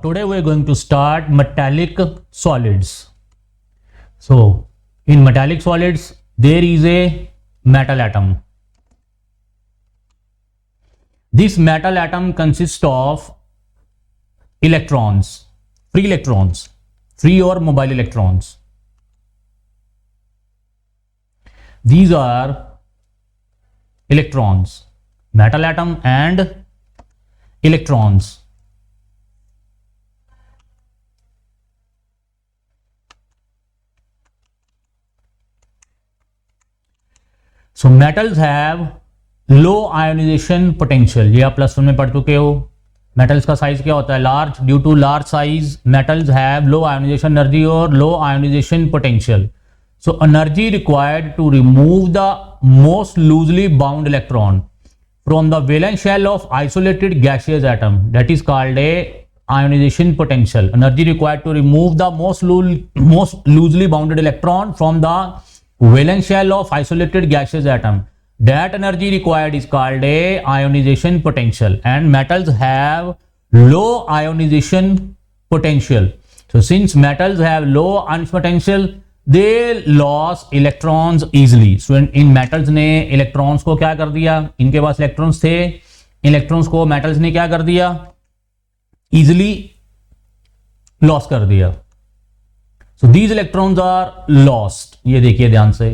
today we are going to start metallic solids. So in metallic solids there is a metal atom. This metal atom consists of electrons, free or mobile electrons. These are electrons, metal atom and electrons. So metals have low ionization potential. ये आप plus one में पढ़ चुके हो. Metals का size क्या होता है? Large. Due to large size metals have low ionisation energy और low ionisation potential. So energy required to remove the most loosely bound electron from the valence shell of isolated gaseous atom, that is called a ionization potential. Energy required to remove the most loosely bounded electron from the valence shell of isolated gaseous atom. That energy required is called a ionization potential, and metals have low ionization potential. So since metals have low ionization potential, they lost electrons easily. So in metals ने electrons को क्या कर दिया? इनके पास electrons थे, electrons को metals ने क्या कर दिया? Easily lost कर दिया. So these electrons are lost. ये देखिए ध्यान से.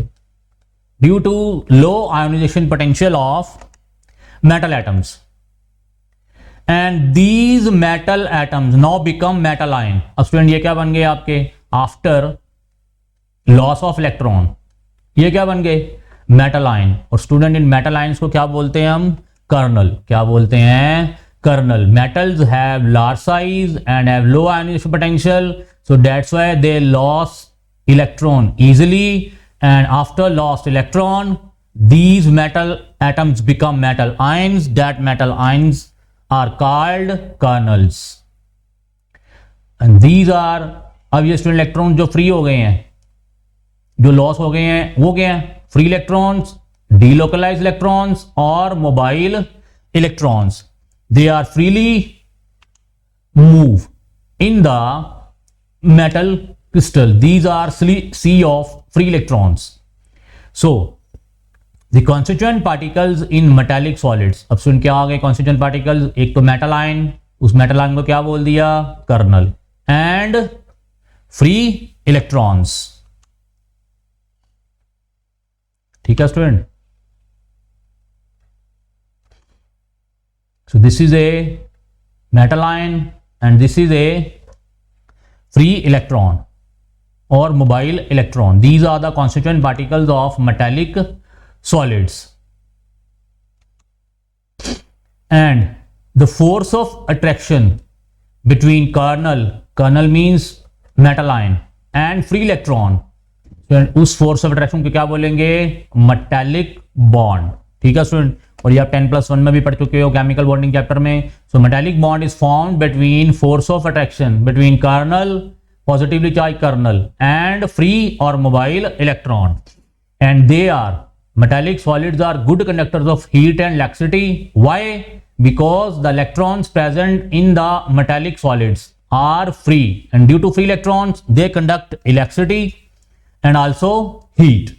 Due to low ionization potential of metal atoms. And these metal atoms now become metal ion. अब स्टूडेंट ये क्या बन गए आपके? After loss of electron, ये क्या बन गए? Metal ion. और स्टूडेंट इन मेटल आयंस को क्या बोलते हैं हम? कर्नल. क्या बोलते हैं? Kernel. Metals have large size and have low ionisation potential, so that's why they lost electron easily, and after lost electron these metal atoms become metal ions. That metal ions are called kernels, and these are, अब ये student electron जो free हो गए हैं, जो loss हो गए हैं, वो क्या है? फ्री इलेक्ट्रॉन्स, डीलोकलाइज इलेक्ट्रॉन्स और mobile electrons. They are freely move in the metal crystal. These are sea of free electrons. So the constituent particles in metallic solids. अब सुन क्या आ गए कॉन्स्टिट्यूएंट पार्टिकल्स? एक तो मेटल आयन, उस metal ion को क्या बोल दिया? कर्नल. And free electrons. ठीक है student. So this is a metal ion and this is a free electron और mobile electron. These are the constituent particles of metallic solids. And the force of attraction between kernel means metal ion and free electron, उस force of attraction को क्या बोलेंगे? Metallic bond. ठीक है student. और ये आप 10+1 में भी पढ़ चुके हो केमिकल बॉन्डिंग चैप्टर में. So metallic bond is formed between force of attraction between kernel, positively charge kernel, and free और mobile electron. And they are, metallic solids are good conductors of heat and electricity. Why? Because the electrons present in the metallic solids are free, and due to free electrons they conduct electricity and also heat,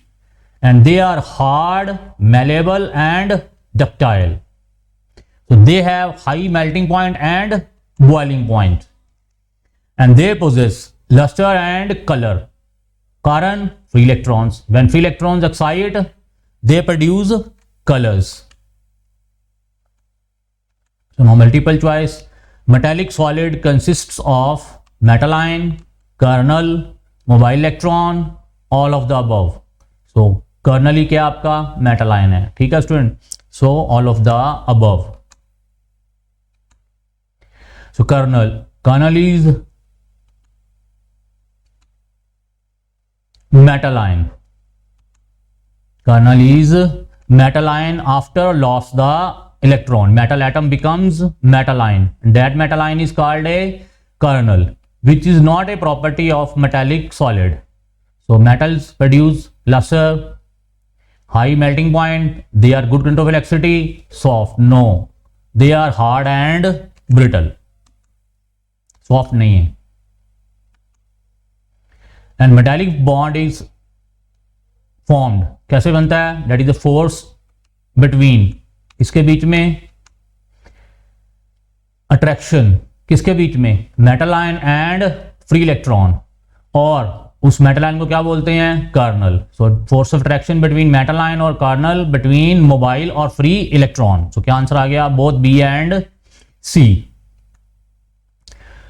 and they are hard, malleable and ductile. So they have high melting point and boiling point, and they possess luster and color. Karan, free electrons. When free electrons excite, they produce colors. So now multiple choice. Metallic solid consists of metal ion, kernel, mobile electron, all of the above. So kernel ही क्या आपका? metal ion है. ठीक है student. So all of the above. So kernel is metal ion. Kernel is metal ion after loss the electron. Metal atom becomes metal ion. That metal ion is called a kernel, which is not a property of metallic solid. So metals produce luster, high melting point. They are good control of electricity. Soft? No, they are hard and brittle. Soft नहीं है। And metallic bond is formed, कैसे बनता है? That is the force between, इसके बीच में attraction, किसके बीच में? Metal ion and free electron, और उस मेटल आयन को क्या बोलते हैं? Kernel. So force of attraction between metal ion और कर्नल बिटवीन मोबाइल और फ्री इलेक्ट्रॉन। सो क्या आंसर आ गया? Both B and C.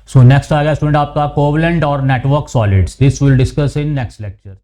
So next आ गया स्टूडेंट आपका कोवलेंट और network solids. This will discuss in next lecture.